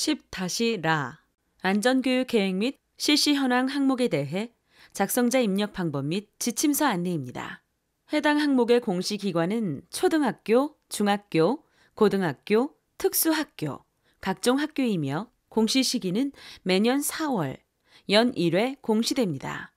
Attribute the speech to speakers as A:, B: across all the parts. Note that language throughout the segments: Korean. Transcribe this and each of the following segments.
A: 10-라 안전교육 계획 및 실시 현황 항목에 대해 작성자 입력 방법 및 지침서 안내입니다. 해당 항목의 공시기관은 초등학교, 중학교, 고등학교, 특수학교, 각종 학교이며 공시 시기는 매년 4월, 연 1회 공시됩니다.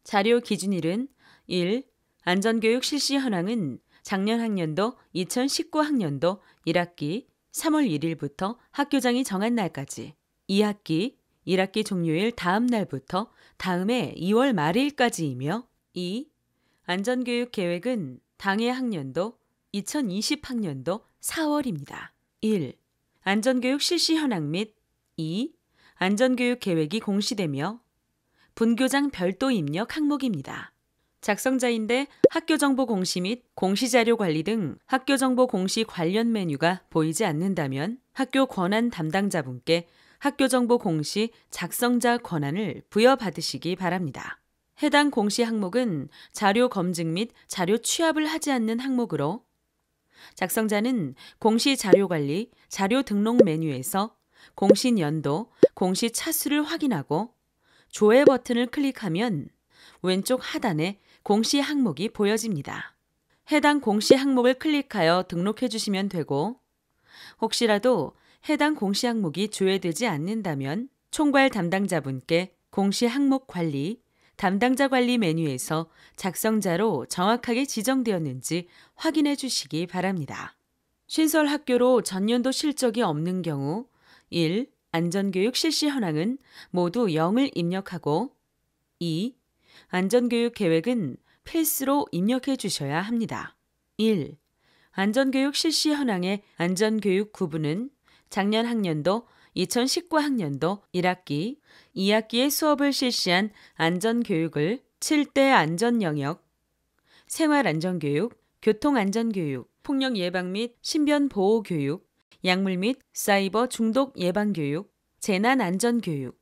A: 자료 기준일은 1. 안전교육 실시 현황은 작년 학년도 2019학년도 1학기 3월 1일부터 학교장이 정한 날까지 2학기 1학기 종료일 다음 날부터 다음해 2월 말일까지이며 2. 안전교육 계획은 당해 학년도 2020학년도 4월입니다. 1. 안전교육 실시 현황 및 2. 안전교육 계획이 공시되며 분교장 별도 입력 항목입니다. 작성자인데 학교정보 공시 및 공시자료 관리 등 학교정보 공시 관련 메뉴가 보이지 않는다면 학교 권한 담당자분께 학교정보 공시 작성자 권한을 부여받으시기 바랍니다. 해당 공시 항목은 자료 검증 및 자료 취합을 하지 않는 항목으로 작성자는 공시 자료 관리, 자료 등록 메뉴에서 공시 연도, 공시 차수를 확인하고 조회 버튼을 클릭하면 왼쪽 하단에 공시 항목이 보여집니다. 해당 공시 항목을 클릭하여 등록해 주시면 되고 혹시라도 해당 공시 항목이 조회되지 않는다면 총괄 담당자분께 공시 항목 관리, 담당자 관리 메뉴에서 작성자로 정확하게 지정되었는지 확인해 주시기 바랍니다. 신설 학교로 전년도 실적이 없는 경우 1. 안전교육 실시 현황은 모두 0을 입력하고 2. 안전교육 계획은 필수로 입력해 주셔야 합니다. 1. 안전교육 실시 현황의 안전교육 구분은 작년 학년도 2019학년도 1학기, 2학기의 수업을 실시한 안전교육을 7대 안전영역, 생활안전교육, 교통안전교육, 폭력 예방 및 신변보호교육, 약물 및 사이버 중독 예방교육, 재난안전교육,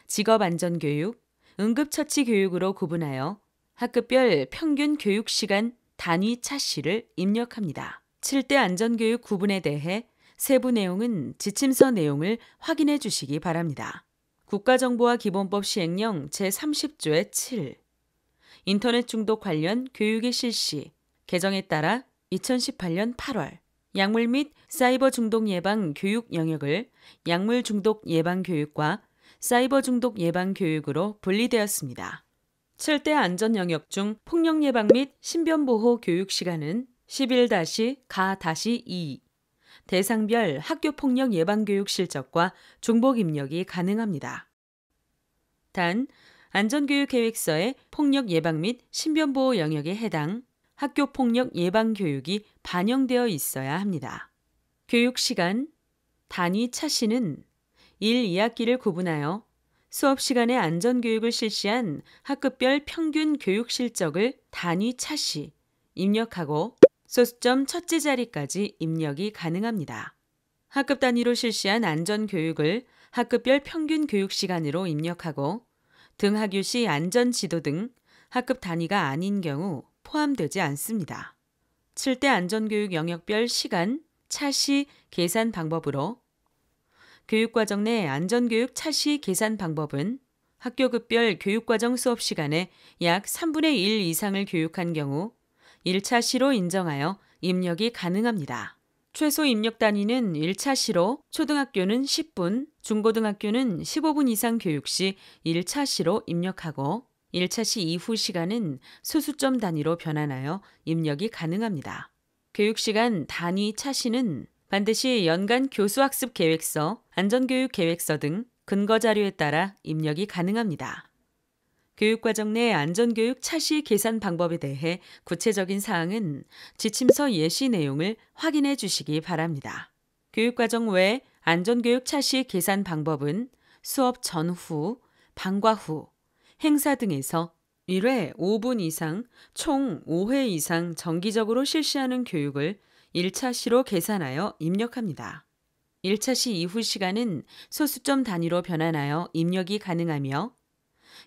A: 직업안전교육, 응급처치교육으로 구분하여 학급별 평균 교육시간 단위 차시를 입력합니다. 7대 안전교육 구분에 대해 세부 내용은 지침서 내용을 확인해 주시기 바랍니다. 국가정보화 기본법 시행령 제30조의 7 인터넷 중독 관련 교육의 실시 개정에 따라 2018년 8월 약물 및 사이버 중독 예방 교육 영역을 약물 중독 예방 교육과 사이버 중독 예방 교육으로 분리되었습니다. 7대 안전 영역 중 폭력 예방 및 신변보호 교육 시간은 11-가-2 대상별 학교폭력 예방교육 실적과 중복 입력이 가능합니다. 단, 안전교육계획서에 폭력 예방 및 신변보호 영역에 해당 학교폭력 예방교육이 반영되어 있어야 합니다. 교육시간, 단위 차시는 1, 2학기를 구분하여 수업시간에 안전교육을 실시한 학급별 평균 교육 실적을 단위 차시 입력하고 소수점 첫째 자리까지 입력이 가능합니다. 학급 단위로 실시한 안전교육을 학급별 평균 교육시간으로 입력하고 등하교시 안전지도 등 학급 단위가 아닌 경우 포함되지 않습니다. 7대 안전교육 영역별 시간, 차시 계산 방법으로 교육과정 내 안전교육 차시 계산 방법은 학교급별 교육과정 수업시간에 약 3분의 1 이상을 교육한 경우 1차시로 인정하여 입력이 가능합니다. 최소 입력 단위는 1차시로 초등학교는 10분, 중고등학교는 15분 이상 교육 시 1차시로 입력하고 1차시 이후 시간은 소수점 단위로 변환하여 입력이 가능합니다. 교육시간 단위 차시는 반드시 연간 교수학습 계획서, 안전교육 계획서 등 근거자료에 따라 입력이 가능합니다. 교육과정 내 안전교육 차시 계산 방법에 대해 구체적인 사항은 지침서 예시 내용을 확인해 주시기 바랍니다. 교육과정 외 안전교육 차시 계산 방법은 수업 전후, 방과 후, 행사 등에서 1회 5분 이상, 총 5회 이상 정기적으로 실시하는 교육을 1차시로 계산하여 입력합니다. 1차시 이후 시간은 소수점 단위로 변환하여 입력이 가능하며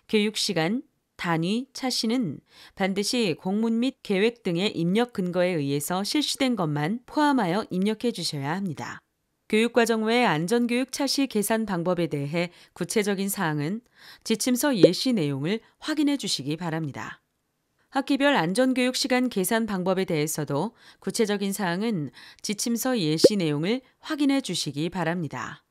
A: 교육시간, 단위, 차시는 반드시 공문 및 계획 등의 입력 근거에 의해서 실시된 것만 포함하여 입력해 주셔야 합니다. 교육과정 외 안전교육 차시 계산 방법에 대해 구체적인 사항은 지침서 예시 내용을 확인해 주시기 바랍니다. 학기별 안전교육 시간 계산 방법에 대해서도 구체적인 사항은 지침서 예시 내용을 확인해 주시기 바랍니다.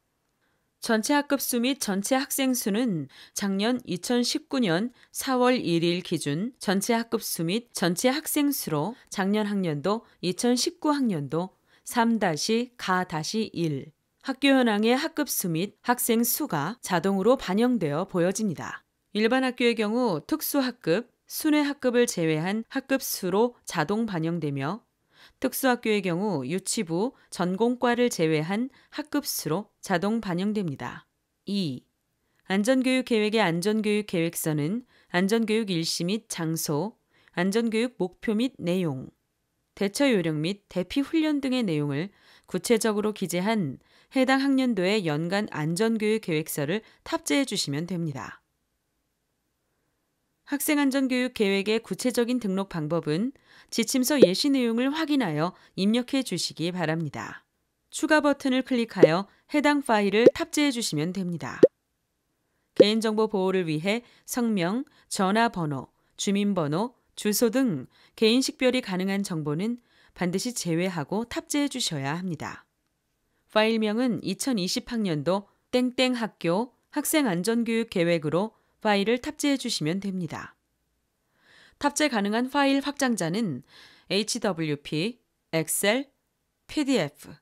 A: 전체 학급 수 및 전체 학생 수는 작년 2019년 4월 1일 기준 전체 학급 수 및 전체 학생 수로 작년 학년도 2019학년도 3-가-1 학교 현황의 학급 수 및 학생 수가 자동으로 반영되어 보여집니다. 일반 학교의 경우 특수학급, 순회학급을 제외한 학급 수로 자동 반영되며 특수학교의 경우 유치부, 전공과를 제외한 학급 수로 자동 반영됩니다. 2. 안전교육 계획의 안전교육 계획서는 안전교육 일시 및 장소, 안전교육 목표 및 내용, 대처 요령 및 대피 훈련 등의 내용을 구체적으로 기재한 해당 학년도의 연간 안전교육 계획서를 탑재해 주시면 됩니다. 학생안전교육 계획의 구체적인 등록 방법은 지침서 예시 내용을 확인하여 입력해 주시기 바랍니다. 추가 버튼을 클릭하여 해당 파일을 탑재해 주시면 됩니다. 개인정보 보호를 위해 성명, 전화번호, 주민번호, 주소 등 개인 식별이 가능한 정보는 반드시 제외하고 탑재해 주셔야 합니다. 파일명은 2020학년도 땡땡 학교 학생안전교육 계획으로 파일을 탑재해 주시면 됩니다. 탑재 가능한 파일 확장자는 HWP, 엑셀, PDF,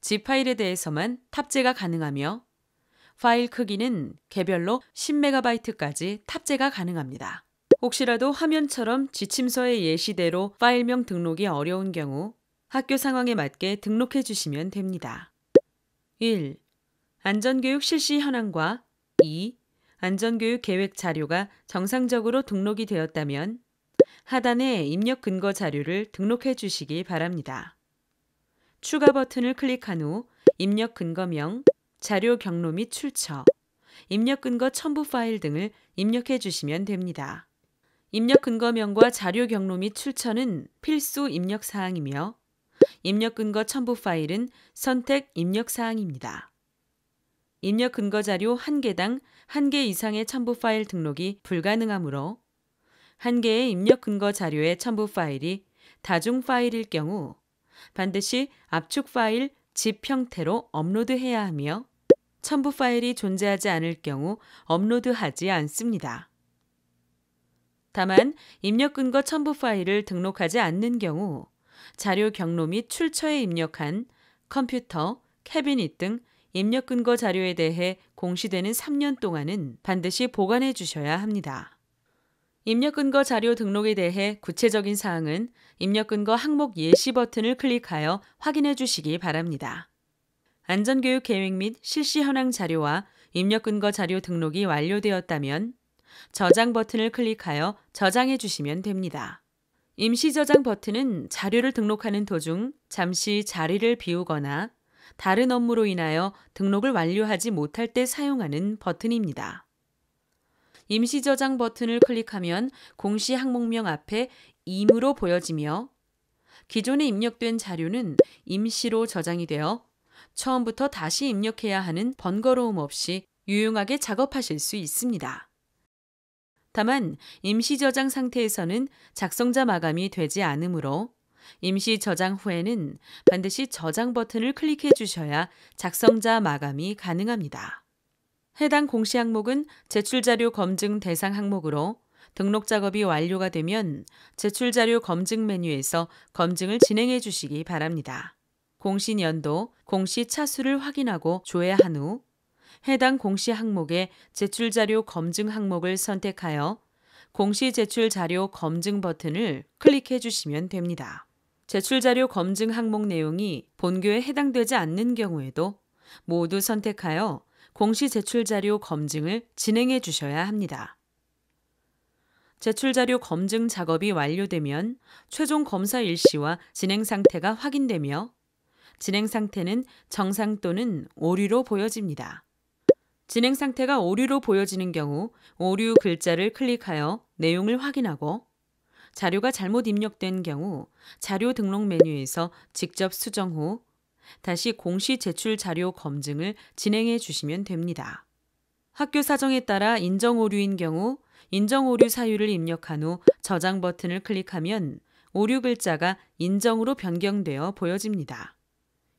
A: zip 파일에 대해서만 탑재가 가능하며 파일 크기는 개별로 10MB까지 탑재가 가능합니다. 혹시라도 화면처럼 지침서의 예시대로 파일명 등록이 어려운 경우 학교 상황에 맞게 등록해 주시면 됩니다. 1. 안전교육 실시 현황과 2. 안전교육 계획 자료가 정상적으로 등록이 되었다면 하단에 입력 근거 자료를 등록해 주시기 바랍니다. 추가 버튼을 클릭한 후 입력 근거명, 자료 경로 및 출처, 입력 근거 첨부 파일 등을 입력해 주시면 됩니다. 입력 근거명과 자료 경로 및 출처는 필수 입력 사항이며 입력 근거 첨부 파일은 선택 입력 사항입니다. 입력 근거 자료 1개당 1개 이상의 첨부 파일 등록이 불가능하므로 1개의 입력 근거 자료의 첨부 파일이 다중 파일일 경우 반드시 압축 파일 zip 형태로 업로드해야 하며 첨부 파일이 존재하지 않을 경우 업로드하지 않습니다. 다만 입력 근거 첨부 파일을 등록하지 않는 경우 자료 경로 및 출처에 입력한 컴퓨터, 캐비닛 등 입력 근거 자료에 대해 공시되는 3년 동안은 반드시 보관해 주셔야 합니다. 입력 근거 자료 등록에 대해 구체적인 사항은 입력 근거 항목 예시 버튼을 클릭하여 확인해 주시기 바랍니다. 안전교육 계획 및 실시 현황 자료와 입력 근거 자료 등록이 완료되었다면 저장 버튼을 클릭하여 저장해 주시면 됩니다. 임시 저장 버튼은 자료를 등록하는 도중 잠시 자리를 비우거나 다른 업무로 인하여 등록을 완료하지 못할 때 사용하는 버튼입니다. 임시 저장 버튼을 클릭하면 공시 항목명 앞에 임으로 보여지며 기존에 입력된 자료는 임시로 저장이 되어 처음부터 다시 입력해야 하는 번거로움 없이 유용하게 작업하실 수 있습니다. 다만 임시 저장 상태에서는 작성자 마감이 되지 않으므로 임시 저장 후에는 반드시 저장 버튼을 클릭해 주셔야 작성자 마감이 가능합니다. 해당 공시 항목은 제출자료 검증 대상 항목으로 등록 작업이 완료가 되면 제출자료 검증 메뉴에서 검증을 진행해 주시기 바랍니다. 공시 년도, 공시 차수를 확인하고 조회한 후 해당 공시 항목의 제출자료 검증 항목을 선택하여 공시 제출자료 검증 버튼을 클릭해 주시면 됩니다. 제출자료 검증 항목 내용이 본교에 해당되지 않는 경우에도 모두 선택하여 공시 제출자료 검증을 진행해 주셔야 합니다. 제출자료 검증 작업이 완료되면 최종 검사 일시와 진행 상태가 확인되며 진행 상태는 정상 또는 오류로 보여집니다. 진행 상태가 오류로 보여지는 경우 오류 글자를 클릭하여 내용을 확인하고 자료가 잘못 입력된 경우 자료 등록 메뉴에서 직접 수정 후 다시 공시 제출 자료 검증을 진행해 주시면 됩니다. 학교 사정에 따라 인정 오류인 경우 인정 오류 사유를 입력한 후 저장 버튼을 클릭하면 오류 글자가 인정으로 변경되어 보여집니다.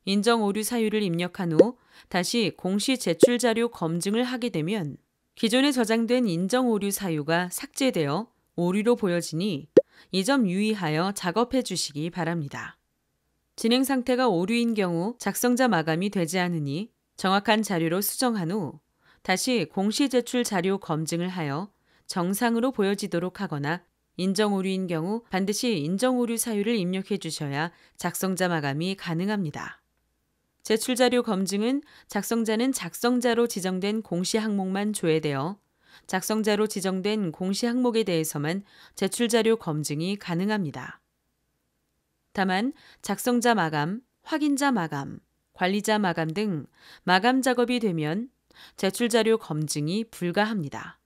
A: 인정 오류 사유를 입력한 후 다시 공시 제출 자료 검증을 하게 되면 기존에 저장된 인정 오류 사유가 삭제되어 오류로 보여지니 이 점 유의하여 작업해 주시기 바랍니다. 진행 상태가 오류인 경우 작성자 마감이 되지 않으니 정확한 자료로 수정한 후 다시 공시 제출 자료 검증을 하여 정상으로 보여지도록 하거나 인정 오류인 경우 반드시 인정 오류 사유를 입력해 주셔야 작성자 마감이 가능합니다. 제출 자료 검증은 작성자는 작성자로 지정된 공시 항목만 조회되어 작성자로 지정된 공시 항목에 대해서만 제출 자료 검증이 가능합니다. 다만 작성자 마감, 확인자 마감, 관리자 마감 등 마감 작업이 되면 제출 자료 검증이 불가합니다.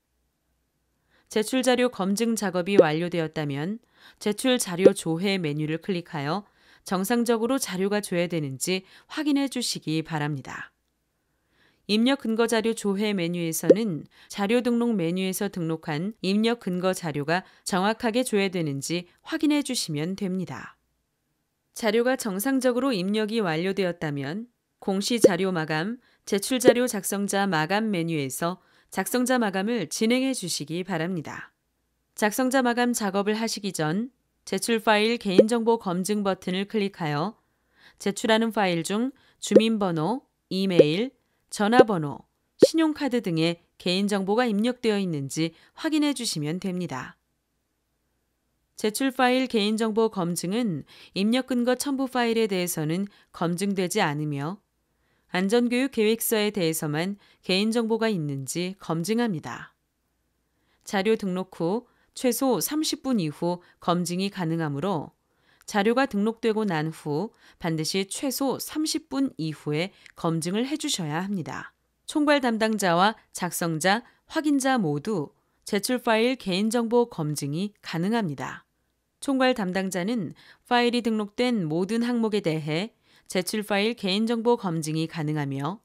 A: 제출 자료 검증 작업이 완료되었다면 제출 자료 조회 메뉴를 클릭하여 정상적으로 자료가 조회되는지 확인해 주시기 바랍니다. 입력 근거 자료 조회 메뉴에서는 자료 등록 메뉴에서 등록한 입력 근거 자료가 정확하게 조회되는지 확인해 주시면 됩니다. 자료가 정상적으로 입력이 완료되었다면 공시 자료 마감, 제출 자료 작성자 마감 메뉴에서 작성자 마감을 진행해 주시기 바랍니다. 작성자 마감 작업을 하시기 전 제출 파일 개인정보 검증 버튼을 클릭하여 제출하는 파일 중 주민번호, 이메일, 전화번호, 신용카드 등의 개인정보가 입력되어 있는지 확인해 주시면 됩니다. 제출 파일 개인정보 검증은 입력 근거 첨부 파일에 대해서는 검증되지 않으며 안전교육 계획서에 대해서만 개인정보가 있는지 검증합니다. 자료 등록 후 최소 30분 이후 검증이 가능하므로 자료가 등록되고 난 후 반드시 최소 30분 이후에 검증을 해주셔야 합니다. 총괄 담당자와 작성자, 확인자 모두 제출 파일 개인정보 검증이 가능합니다. 총괄 담당자는 파일이 등록된 모든 항목에 대해 제출 파일 개인정보 검증이 가능하며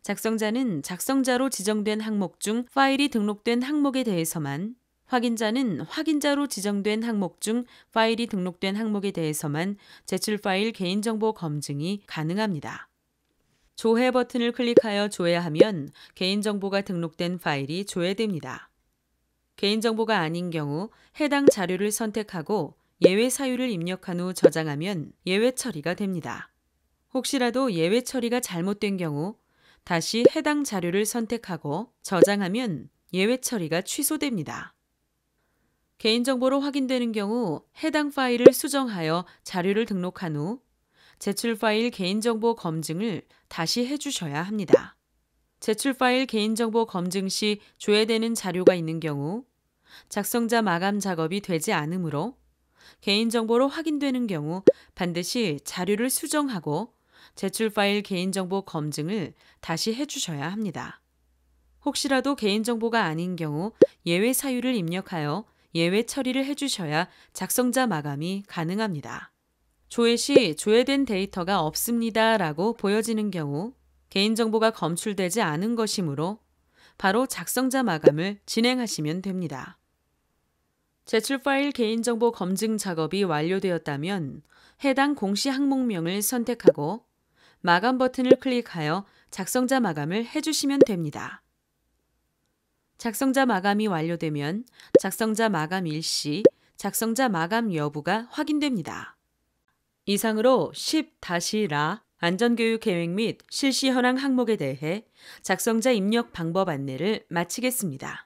A: 작성자는 작성자로 지정된 항목 중 파일이 등록된 항목에 대해서만 확인자는 확인자로 지정된 항목 중 파일이 등록된 항목에 대해서만 제출 파일 개인정보 검증이 가능합니다. 조회 버튼을 클릭하여 조회하면 개인정보가 등록된 파일이 조회됩니다. 개인정보가 아닌 경우 해당 자료를 선택하고 예외 사유를 입력한 후 저장하면 예외 처리가 됩니다. 혹시라도 예외 처리가 잘못된 경우 다시 해당 자료를 선택하고 저장하면 예외 처리가 취소됩니다. 개인정보로 확인되는 경우 해당 파일을 수정하여 자료를 등록한 후 제출 파일 개인정보 검증을 다시 해주셔야 합니다. 제출 파일 개인정보 검증 시 조회되는 자료가 있는 경우 작성자 마감 작업이 되지 않으므로 개인정보로 확인되는 경우 반드시 자료를 수정하고 제출 파일 개인정보 검증을 다시 해주셔야 합니다. 혹시라도 개인정보가 아닌 경우 예외 사유를 입력하여 예외 처리를 해주셔야 작성자 마감이 가능합니다. 조회 시 조회된 데이터가 없습니다 라고 보여지는 경우 개인정보가 검출되지 않은 것이므로 바로 작성자 마감을 진행하시면 됩니다. 제출 파일 개인정보 검증 작업이 완료되었다면 해당 공시 항목명을 선택하고 마감 버튼을 클릭하여 작성자 마감을 해주시면 됩니다. 작성자 마감이 완료되면 작성자 마감 일시, 작성자 마감 여부가 확인됩니다. 이상으로 10-라 안전교육 계획 및 실시 현황 항목에 대해 작성자 입력 방법 안내를 마치겠습니다.